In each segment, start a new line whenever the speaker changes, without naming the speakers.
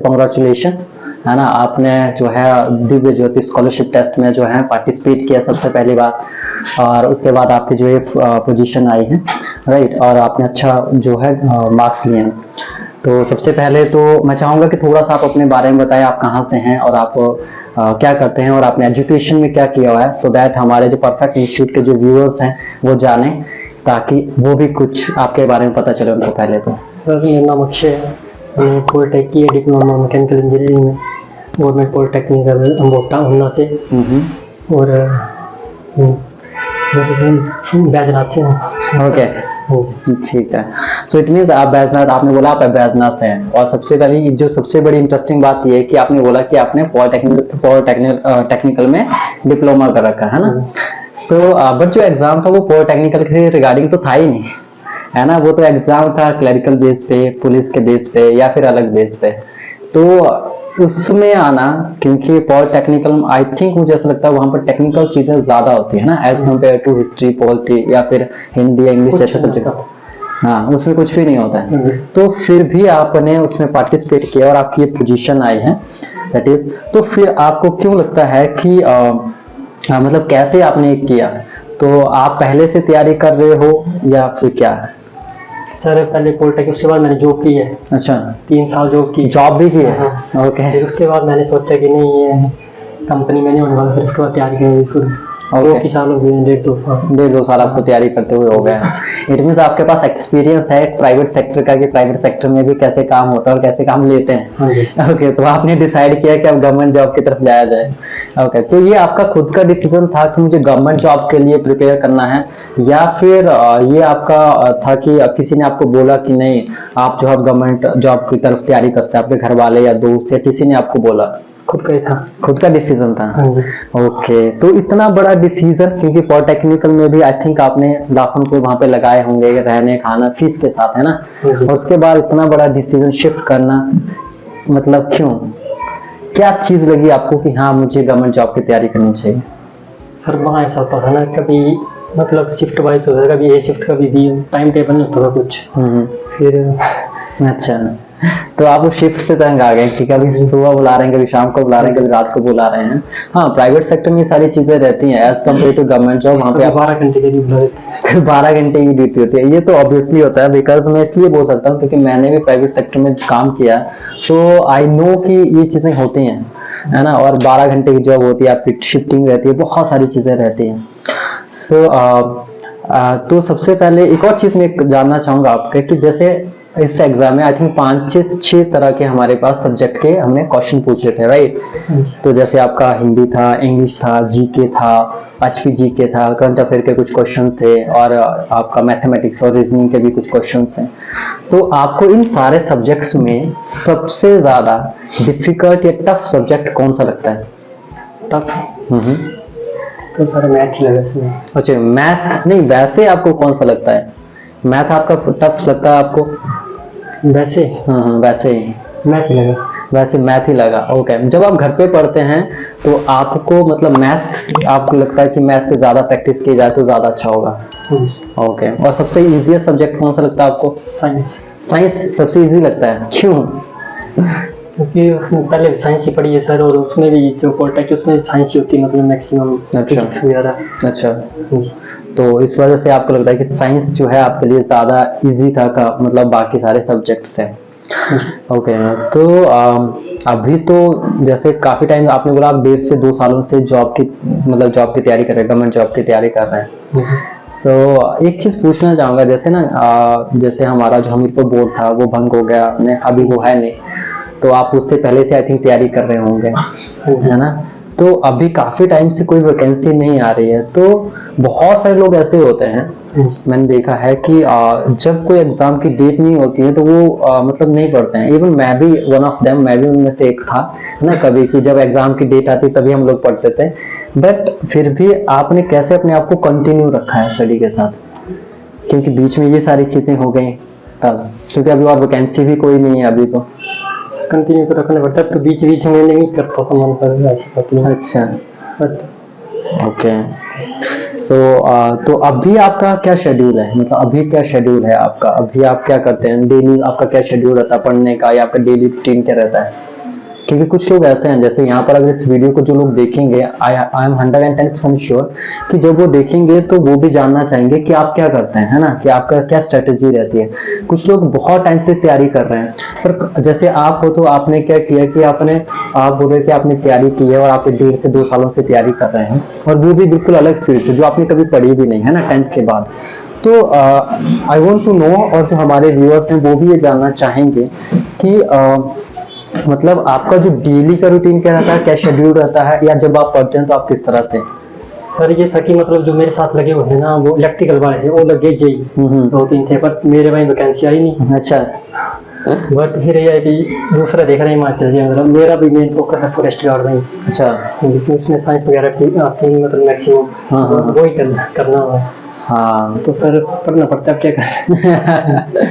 Congratulation, है ना। आपने जो है दिव्य ज्योति स्कॉलरशिप टेस्ट में जो है पार्टिसिपेट किया सबसे पहली बार, और उसके बाद आपकी जो है पोजीशन आई है, राइट, और आपने अच्छा जो है मार्क्स लिए हैं। तो सबसे पहले तो मैं चाहूँगा कि थोड़ा सा आप अपने बारे में बताएं, आप कहाँ से हैं और आप क्या करते हैं और आपने एजुकेशन में क्या किया हुआ है, सो दैट हमारे जो परफेक्ट इंस्टीट्यूट के जो व्यूअर्स हैं वो जानें, ताकि वो भी कुछ आपके बारे में पता चले उनको। पहले तो
सर मेरा नाम अक्षय है, मैंने पॉलिटेक किया डिप्लोमा मैकेनिकल इंजीनियरिंग में, गवर्नमेंट पॉलिटेक्निकल अम्बोटा उन्ना से, और बैजनाथ से हैं।
ओके, ठीक है। सो इट मीन्स आप बैजनाथ, आपने बोला आप बैजनाथ से हैं, और सबसे पहले जो सबसे बड़ी इंटरेस्टिंग बात ये है कि आपने बोला कि आपने टेक्निकल में डिप्लोमा कर रखा है ना। सो बट जो एग्जाम था वो पॉलिटेक्निकल के रिगार्डिंग तो था ही नहीं, है ना। वो तो एग्जाम था क्लरिकल बेस पे, पुलिस के बेस पे या फिर अलग बेस पे। तो उसमें आना, क्योंकि पॉलिटेक्निकल आई थिंक मुझे ऐसा लगता है वहां पर टेक्निकल चीजें ज्यादा होती है ना, as compare to history, polity या फिर हिंदी या इंग्लिश जैसे सब्जेक्ट। हाँ, उसमें कुछ भी नहीं होता है। तो फिर भी आपने उसमें पार्टिसिपेट किया और आपकी ये पोजीशन आई है, दैट इज। तो फिर आपको क्यों लगता है कि मतलब कैसे आपने किया? तो आप पहले से तैयारी कर रहे हो या फिर क्या?
सर पहले पॉलिटेक्निक, उसके बाद मैंने जॉब की है।
अच्छा,
3 साल जॉब की।
जॉब भी की है?
हाँ।
ओके।
फिर उसके बाद मैंने सोचा कि नहीं ये कंपनी में नहीं होने वाला, फिर उसके बाद तैयारी करनी शुरू।
ओके,
2 साल हो गए, 1.5
साल आपको तैयारी करते हुए हो गया। इट मीन्स आपके पास एक्सपीरियंस है प्राइवेट सेक्टर का, कि प्राइवेट सेक्टर में भी कैसे काम होता है और कैसे काम लेते हैं।
हाँ जी।
ओके, तो आपने डिसाइड किया कि अब गवर्नमेंट जॉब की तरफ जाया जाए। ओके, तो ये आपका खुद का डिसीजन था कि मुझे गवर्नमेंट जॉब के लिए प्रिपेयर करना है, या फिर ये आपका था कि किसी ने आपको बोला कि नहीं आप जो है गवर्नमेंट जॉब की तरफ तैयारी कर सकते हैं, आपके घर वाले या दोस्त या किसी ने आपको बोला?
खुद का ही था।
खुद का डिसीजन था।
हाँ जी।
ओके, तो इतना बड़ा डिसीजन, क्योंकि पॉलिटेक्निकल में भी आई थिंक आपने लाखों रुपए वहां पे लगाए होंगे रहने खाना फीस के साथ, है ना। और उसके बाद इतना बड़ा डिसीजन शिफ्ट करना, मतलब क्यों, क्या चीज लगी आपको कि हाँ मुझे गवर्नमेंट जॉब की तैयारी करनी चाहिए?
सर वहाँ ऐसा होता था ना, कभी मतलब शिफ्ट वाइज होता था, कभी ए शिफ्ट कभी बी, टाइम टेबल नहीं होता था कुछ। फिर
अच्छा, तो आप उस शिफ्ट से तंग आ गए कि कभी सुबह बुला रहे हैं, कभी शाम को बुला रहे हैं, कभी रात को बुला रहे हैं। हाँ, प्राइवेट सेक्टर में ये सारी चीजें रहती हैं as compare to government job. वहाँ पे
12 घंटे की ड्यूटी होती है।
12 घंटे की ड्यूटी होती है। ये तो ऑब्वियसली होता है, बिकॉज मैं इसलिए बोल सकता हूँ क्योंकि मैंने भी प्राइवेट सेक्टर में काम किया, तो आई नो कि ये चीजें होती हैं, है ना। और 12 घंटे की जॉब होती है, आपकी शिफ्टिंग रहती है, बहुत सारी चीजें रहती हैं। सो तो सबसे पहले एक और चीज मैं जानना चाहूंगा आपके, कि जैसे इस एग्जाम में आई थिंक 5-6 तरह के हमारे पास सब्जेक्ट के हमने क्वेश्चन पूछे थे, राइट। तो जैसे आपका हिंदी था, इंग्लिश था, जीके था, एचपी जीके था, करंट अफेयर के कुछ क्वेश्चन थे, और आपका मैथमेटिक्स और रीजनिंग के भी कुछ क्वेश्चन थे। तो आपको इन सारे सब्जेक्ट्स में सबसे ज्यादा डिफिकल्ट या टफ सब्जेक्ट कौन सा लगता है?
टफ तो सर मैथ ही लगा इसमें।
अच्छा, मैथ नहीं, वैसे आपको कौन सा लगता है? मैथ आपका टफ लगता है आपको?
वैसे
वैसे ही
मैथ ही लगा।
वैसे मैथ ही लगा। ओके, जब आप घर पे पढ़ते हैं तो आपको मतलब मैथ, आपको लगता है कि मैथ पे ज्यादा प्रैक्टिस की जाए तो ज्यादा अच्छा होगा? ओके, और सबसे इजीएस्ट सब्जेक्ट कौन सा लगता है आपको?
साइंस।
साइंस सबसे इजी लगता है, क्यों?
क्योंकि उसमें पहले साइंस ही पढ़ी है सर, और उसमें भी जो पॉलिटेक्निक उसमें साइंस ही होती है, मतलब मैक्सिमम।
अच्छा, तो इस वजह से आपको लगता है कि साइंस जो है आपके लिए ज्यादा इजी था का मतलब बाकी सारे सब्जेक्ट से? ओके, तो अभी तो जैसे काफी टाइम आपने बोला आप 1.5 से 2 सालों से जॉब की मतलब जॉब की तैयारी कर रहे हैं, गवर्नमेंट जॉब की तैयारी कर रहे हैं। सो एक चीज पूछना चाहूंगा, जैसे ना जैसे हमारा जो हमीरपुर बोर्ड था वो भंग हो गया, अभी वो है नहीं, तो आप उससे पहले से आई थिंक तैयारी कर रहे होंगे, है ना। तो अभी काफी टाइम से कोई वैकेंसी नहीं आ रही है, तो बहुत सारे लोग ऐसे होते हैं, मैंने देखा है कि जब कोई एग्जाम की डेट नहीं होती है तो वो मतलब नहीं पढ़ते हैं। इवन मैं भी वन ऑफ देम, मैं भी उनमें से एक था ना, कभी कि जब एग्जाम की डेट आती तभी हम लोग पढ़ते थे। बट फिर भी आपने कैसे अपने आप को कंटिन्यू रखा है स्टडी के साथ, क्योंकि बीच में ये सारी चीजें हो गई तब, क्योंकि अभी और वैकेंसी भी कोई नहीं है अभी तो
कंटिन्यू तो रखना पड़ता है, तो बीच बीच में नहीं कर पाता मन पर ऐसी बात नहीं।
अच्छा, ओके। सो तो अभी आपका क्या शेड्यूल है, मतलब अभी क्या शेड्यूल है आपका, अभी आप क्या करते हैं, डेली आपका क्या शेड्यूल रहता है पढ़ने का, या आपका डेली रूटीन क्या रहता है? क्योंकि कुछ लोग ऐसे हैं, जैसे यहाँ पर अगर इस वीडियो को जो लोग देखेंगे, आई एम 110% श्योर कि जब वो देखेंगे तो वो भी जानना चाहेंगे कि आप क्या करते हैं, है ना, कि आपका क्या स्ट्रेटेजी रहती है। कुछ लोग बहुत टाइम से तैयारी कर रहे हैं, पर जैसे आप हो तो आपने क्या किया कि आप बोल रहे कि आपने तैयारी की है और आप 1.5 से 2 सालों से तैयारी कर रहे हैं, और वो भी बिल्कुल अलग फील्ड से जो आपने कभी पढ़ी भी नहीं, है ना, 10th के बाद। तो आई वांट टू नो, और जो हमारे व्यूअर्स हैं वो भी ये जानना चाहेंगे कि मतलब आपका जो डेली का रूटीन क्या रहता है, क्या शेड्यूल रहता है, या जब आप पढ़ते हैं तो आप किस तरह से?
सर ये था कि मतलब जो मेरे साथ लगे हुए हैं ना, वो इलेक्ट्रिकल वाले थे, वो लगे जेई 2-3 थे, पर मेरे वहीं वैकेंसी आई नहीं।
अच्छा।
बट फिर ये है कि दूसरा देख रहे हैं हिमाचल जी, मतलब मेरा भी मेन फोकस है फॉरेस्ट गार्ड में।
अच्छा।
लेकिन उसमें साइंस वगैरह की आती है, मतलब मैक्सिमम वो ही करना हुआ।
हाँ
तो सर पढ़ना पड़ता है, अब क्या करें।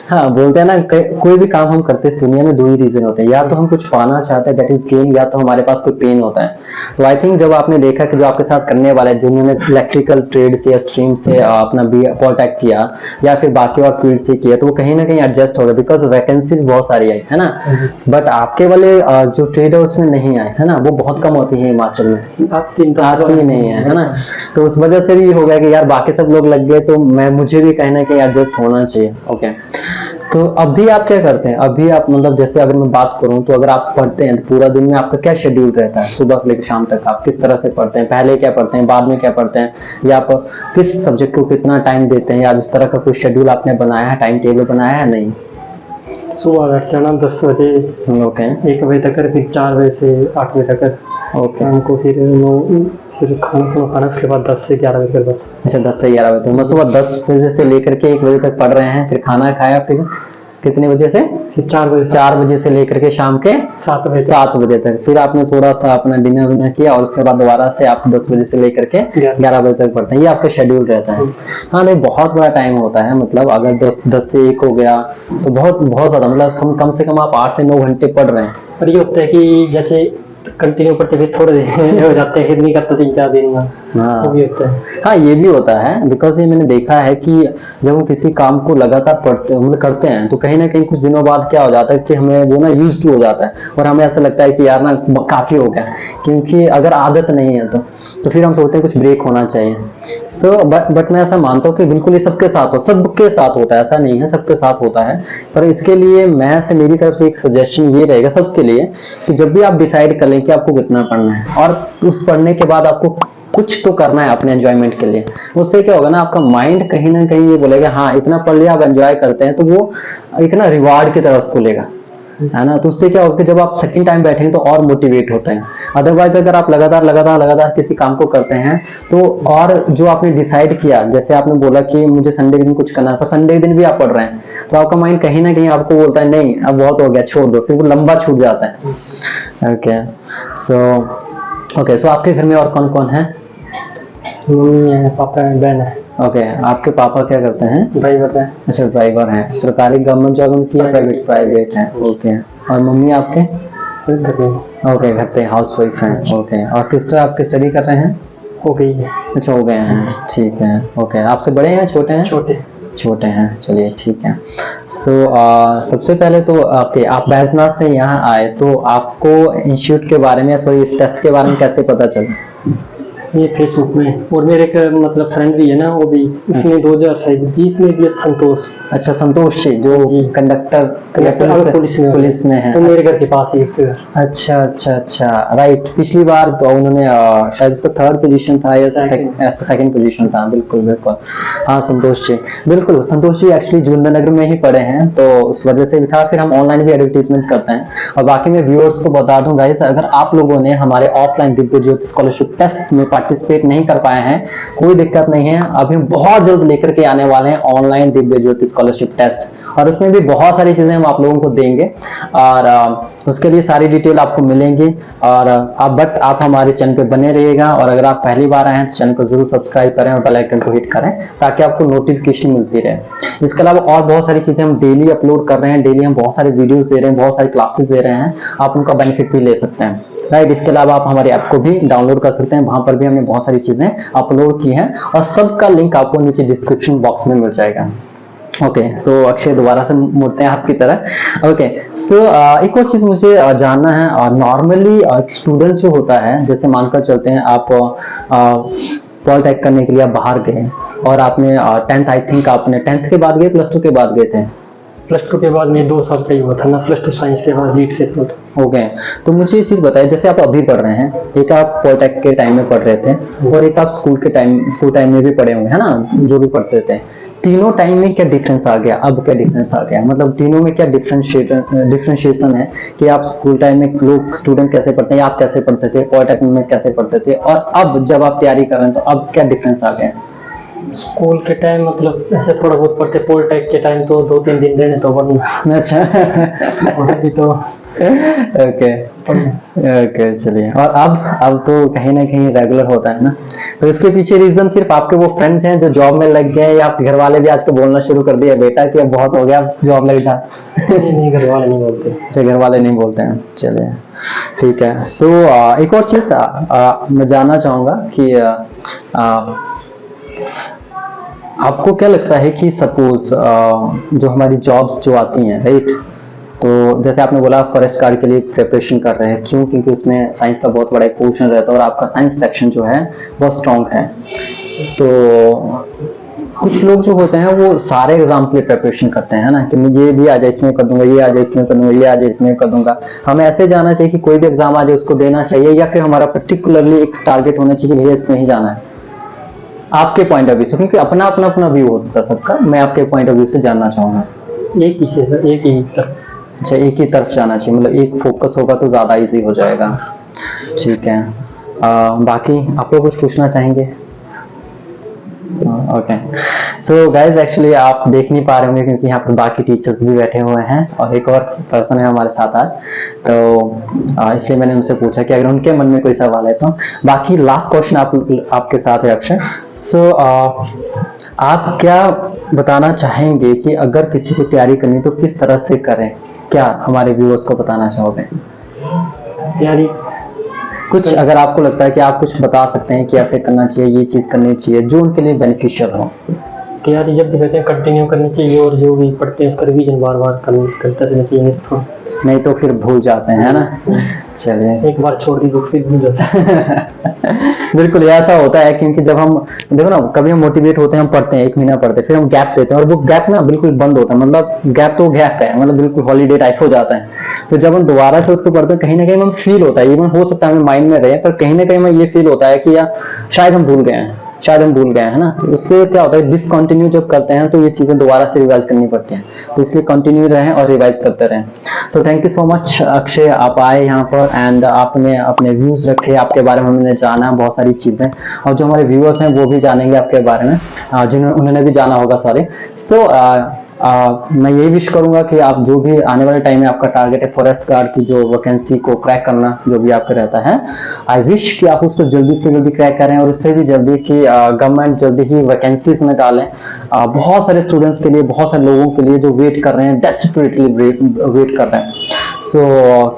हाँ, बोलते हैं ना, कोई भी काम हम करते हैं इस दुनिया में 2 ही रीजन होते हैं, या तो हम कुछ पाना चाहते हैं दैट इज गेन, या तो हमारे पास कोई पेन होता है। तो आई थिंक जब आपने देखा कि जो आपके साथ करने वाले जिन्होंने इलेक्ट्रिकल ट्रेड से या स्ट्रीम से अपना पॉलिटेक किया या फिर बाकी और फील्ड से किया, तो वो कहीं ना कहीं एडजस्ट हो गए, बिकॉज वैकेंसीज बहुत सारी आई, है ना। बट आपके वाले जो ट्रेड है उसमें नहीं आए, है ना, वो बहुत कम होती है हिमाचल में, आती ही नहीं है ना। तो उस वजह से भी हो गया कि यार बाकी सब लोग लग गए तो मुझे भी कहीं ना कहीं एडजस्ट होना चाहिए। ओके, तो अभी आप क्या करते हैं? अभी आप मतलब जैसे अगर मैं बात करूं तो अगर आप पढ़ते हैं तो पूरा दिन में आपका क्या शेड्यूल रहता है? सुबह से लेकर शाम तक आप किस तरह से पढ़ते हैं? पहले क्या पढ़ते हैं, बाद में क्या पढ़ते हैं, या आप किस सब्जेक्ट को कितना टाइम देते हैं, या इस तरह का कोई शेड्यूल आपने बनाया है, टाइम टेबल बनाया है? नहीं,
सुबह बैठते हैं ना 10 बजे,
ओके,
1 बजे तक, फिर 4 बजे से 8 बजे तक,
ओके,
शाम को फिर खाना उसके बाद 10 से 11 बजे तक बस।
अच्छा, 10 से 11 बजे, तो मैं सुबह 10 बजे से लेकर के 1 बजे तक पढ़ रहे हैं, फिर खाना खाया, फिर कितने बजे से?
फिर 4 बजे
से लेकर के शाम के
7 बजे
तक, फिर आपने थोड़ा सा अपना डिनर किया और उसके बाद दोबारा से आप 10 बजे से लेकर के 11 बजे तक पढ़ते हैं। ये आपका शेड्यूल रहता है। हाँ, नहीं, बहुत बड़ा टाइम होता है, मतलब अगर 10 से 1 हो गया तो बहुत ज्यादा, मतलब कम से कम आप 8 से 9 घंटे पढ़ रहे हैं।
और ये होता है कि जैसे कंटिन्यू पढ़ते फिर थोड़े दिन हो जाते हैं, फिर नहीं करते 3-4 दिन में।
हाँ,
वो भी होता है।
हाँ, ये भी होता है, बिकॉज ये मैंने देखा है कि जब हम किसी काम को लगातार पढ़ते मतलब करते हैं तो कहीं ना कहीं कुछ दिनों बाद क्या हो जाता है कि हमें वो ना यूज्ड हो जाता है, और हमें ऐसा लगता है कि यार ना काफी हो गया, क्योंकि अगर आदत नहीं है तो फिर हम सोचते हैं कुछ ब्रेक होना चाहिए। सो बट मैं ऐसा मानता हूँ कि बिल्कुल ये सबके साथ होता है, ऐसा नहीं है, सबके साथ होता है। पर इसके लिए मेरी तरफ से एक सजेशन ये रहेगा सबके लिए कि जब भी आप डिसाइड कर लें कि आपको कितना पढ़ना है, और उस पढ़ने के बाद आपको कुछ तो करना है अपने एंजॉयमेंट के लिए, उससे क्या होगा ना, आपका माइंड कहीं ना कहीं ये बोलेगा हाँ इतना पढ़ लिया, आप एंजॉय करते हैं, तो वो एक ना रिवार्ड की तरह उसको लेगा, है ना। तो उससे क्या होगा कि जब आप सेकंड टाइम बैठेंगे तो और मोटिवेट होते हैं। अदरवाइज अगर आप लगातार किसी काम को करते हैं तो, और जो आपने डिसाइड किया, जैसे आपने बोला कि मुझे संडे के दिन कुछ करना है, पर संडे के दिन भी आप पढ़ रहे हैं, तो आपका माइंड कहीं ना कहीं आपको बोलता है नहीं अब बहुत हो गया, छोड़ दो, फिर वो लंबा छूट जाता है। ओके, सो आपके घर में और कौन कौन है?
मम्मी है, पापा है, बहन है।
ओके, आपके पापा क्या करते हैं?
ड्राइवर है।
अच्छा, ड्राइवर हैं। सरकारी गवर्नमेंट जॉब उनकी है, प्राइवेट है? ओके, और मम्मी आपके? ओके, घर पे हाउस वाइफ हैं। ओके, और सिस्टर आपके स्टडी कर रहे हैं?
हो गई है।
अच्छा, हो गए हैं, ठीक है। ओके, आपसे बड़े हैं छोटे हैं? छोटे हैं, चलिए ठीक है। सो सबसे पहले तो आप बैजनाथ से यहाँ आए तो आपको इंस्टीट्यूट के बारे में, सॉरी इस टेस्ट के बारे में कैसे पता चला?
ये फेसबुक में, और मेरे एक मतलब फ्रेंड भी है ना, वो भी इसने 2020 में भी संतोष।
अच्छा, संतोष जी जो कंडक्टर पुलिस में है,
तो मेरे घर के पास ही उसके घर।
अच्छा, राइट। पिछली बार तो उन्होंने शायद उसका 3rd पोजीशन था या 2nd पोजीशन था। बिल्कुल हाँ, संतोष जी, बिल्कुल। संतोष जी एक्चुअली जोगिंद्र नगर में ही पढ़े हैं, तो उस वजह से भी था। फिर हम ऑनलाइन भी एडवर्टीजमेंट करते हैं। और बाकी मैं व्यूअर्स को बता दूं गाइस, अगर आप लोगों ने हमारे ऑफलाइन दिव्य ज्योति स्कॉलरशिप टेस्ट में पार्टिसिपेट नहीं कर पाए हैं, कोई दिक्कत नहीं है, अभी हम बहुत जल्द लेकर के आने वाले हैं ऑनलाइन दिव्य ज्योति स्कॉलरशिप टेस्ट, और उसमें भी बहुत सारी चीजें हम आप लोगों को देंगे, और उसके लिए सारी डिटेल आपको मिलेंगी। और आप हमारे चैनल पे बने रहिएगा, और अगर आप पहली बार आए हैं तो चैनल को जरूर सब्सक्राइब करें और बेल आइकन को हिट करें ताकि आपको नोटिफिकेशन मिलती रहे। इसके अलावा और बहुत सारी चीजें हम डेली अपलोड कर रहे हैं, डेली हम बहुत सारे वीडियोस दे रहे हैं, बहुत सारी क्लासेस दे रहे हैं, आप उनका बेनिफिट भी ले सकते हैं, राइट। इसके अलावा आप हमारे ऐप को भी डाउनलोड कर सकते हैं, वहां पर भी हमने बहुत सारी चीजें अपलोड की हैं, और सबका लिंक आपको नीचे डिस्क्रिप्शन बॉक्स में मिल जाएगा। ओके, सो अक्षय दोबारा से मुड़ते हैं आपकी तरह। ओके, सो एक और चीज मुझे जानना है, नॉर्मली स्टूडेंट जो होता है, जैसे मानकर चलते हैं आप पॉलिटेक करने के लिए आप बाहर गए और आपने 10th आई थिंक आपने 10th के बाद गए, +2 के बाद गए थे?
+2 के बाद में 2 साल का ही हुआ था ना, +2 साइंस के बाद नीट के थ्रू।
ओके, तो मुझे ये चीज बताइए, जैसे आप अभी पढ़ रहे हैं, एक आप पॉलिटेक के टाइम में पढ़ रहे थे और एक आप स्कूल टाइम में भी पढ़े होंगे, है ना, जो भी पढ़ते थे। तीनों टाइम में क्या डिफरेंस आ गया, अब क्या डिफरेंस आ गया, मतलब तीनों में क्या डिफरेंशिएशन है कि आप स्कूल टाइम में लोग स्टूडेंट कैसे पढ़ते हैं, आप कैसे पढ़ते थे, पॉलिटेक्निक में कैसे पढ़ते थे, और अब जब आप तैयारी कर रहे हैं तो अब क्या डिफरेंस आ गया?
स्कूल के टाइम मतलब ऐसे थोड़ा बहुत पढ़ते, पॉलिटेक के टाइम तो 2-3 दिन रहने तो वरना
अच्छा।
और अभी तो
ओके ओके, चलिए। और अब तो कहीं ना कहीं रेगुलर होता है ना, तो इसके पीछे रीजन सिर्फ आपके वो फ्रेंड्स हैं जो जॉब में लग गए, या आपके घर वाले भी आजकल बोलना शुरू कर दिया बेटा कि अब बहुत हो गया, जॉब लग जा?
नहीं, घर वाले नहीं बोलते।
अच्छा, घर वाले नहीं बोलते हैं, चलिए ठीक है। सो एक और चीज मैं जानना चाहूंगा कि आपको क्या लगता है कि सपोज जो हमारी जॉब्स जो आती हैं, राइट, तो जैसे आपने बोला फॉरेस्ट गार्ड के लिए प्रिपरेशन कर रहे हैं, क्यों? क्योंकि उसमें साइंस का बहुत बड़ा एक पोर्शन रहता है और आपका साइंस सेक्शन जो है बहुत स्ट्रॉन्ग है। तो कुछ लोग जो होते हैं वो सारे एग्जाम के लिए प्रिपरेशन करते हैं ना, कि मैं ये भी आ जाए इसमें कर दूंगा, ये आ जाए इसमें कर दूंगा, ये आ जाए इसमें कर दूंगा। हमें ऐसे जाना चाहिए कि कोई भी एग्जाम आ जाए उसको देना चाहिए, या फिर हमारा पर्टिकुलरली एक टारगेट होना चाहिए कि भैया इसमें ही जाना है? आपके पॉइंट ऑफ व्यू से, क्योंकि अपना व्यू हो सकता है सबका, मैं आपके पॉइंट ऑफ व्यू से जानना चाहूंगा।
एक ही तरफ।
अच्छा, एक ही तरफ जाना चाहिए, मतलब एक फोकस होगा तो ज्यादा इजी हो जाएगा। ठीक है, बाकी आप लोग कुछ पूछना चाहेंगे? ओके, सो गाइज एक्चुअली आप देख नहीं पा रहे होंगे क्योंकि यहाँ पर बाकी टीचर्स भी बैठे हुए हैं और एक और पर्सन है हमारे साथ आज, तो इसलिए मैंने उनसे पूछा कि अगर उनके मन में कोई सवाल है तो। बाकी लास्ट क्वेश्चन आपके साथ है अक्षय। सो आप क्या बताना चाहेंगे कि अगर किसी को तैयारी करनी तो किस तरह से करें, क्या हमारे व्यूअर्स को बताना चाहोगे?
तैयारी
कुछ अगर आपको लगता है कि आप कुछ बता सकते हैं कि ऐसे करना चाहिए, ये चीज करनी चाहिए जो उनके लिए बेनिफिशियल हो।
तैयारी जब भी करते हैं कंटिन्यू करनी चाहिए और जो भी पढ़ते हैं उसका रिवीजन बार बार करते रहना चाहिए,
नहीं तो फिर भूल जाते हैं, है ना। चलिए,
एक बार छोड़ दी तो फिर भूल जाते हैं।
बिल्कुल ऐसा होता है, क्योंकि जब हम देखो ना, कभी हम मोटिवेट होते हैं, हम पढ़ते हैं 1 महीना पढ़ते हैं, फिर हम गैप देते हैं और वो गैप ना बिल्कुल बंद होता है, मतलब गैप तो गैप है, मतलब बिल्कुल हॉलीडे टाइप हो जाता है। फिर जब हम दोबारा से उसको पढ़ते हैं कहीं ना कहीं हमें फील होता है, इवन हो सकता है हमें माइंड में रहे, पर कहीं ना कहीं हमें ये फील होता है कि यार शायद हम भूल गए हैं, है ना। तो उससे क्या होता है, डिसकंटिन्यू जब करते हैं तो ये चीजें दोबारा से रिवाइज करनी पड़ती हैं, तो इसलिए कंटिन्यू रहें और रिवाइज करते रहें। So thank you so much Akshay, आप आए यहाँ पर एंड आपने अपने व्यूज रखे, आपके बारे में हमने जाना बहुत सारी चीजें, और जो हमारे व्यूअर्स हैं वो भी जानेंगे आपके बारे में, जिन्होंने उन्होंने भी जाना होगा सारे। सो मैं यही विश करूंगा कि आप जो भी आने वाले टाइम में आपका टारगेट है फॉरेस्ट गार्ड की जो वैकेंसी को क्रैक करना, जो भी आपका रहता है, आई विश कि आप उसको जल्दी से जल्दी क्रैक करें, और उससे भी जल्दी कि गवर्नमेंट जल्दी ही वैकेंसीज निकालें बहुत सारे स्टूडेंट्स के लिए, बहुत सारे लोगों के लिए जो वेट कर रहे हैं, डेस्परेटली वेट कर रहे हैं। सो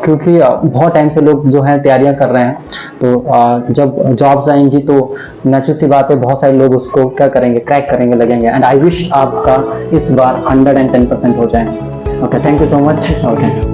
क्योंकि बहुत टाइम से लोग जो है तैयारियां कर रहे हैं, तो जब जॉब्स आएंगी तो नेचुरल सी बात है बहुत सारे लोग उसको क्या करेंगे, क्रैक करेंगे, लगेंगे, एंड आई विश आपका इस बार 110% हो जाए। Okay, thank you so much. Okay.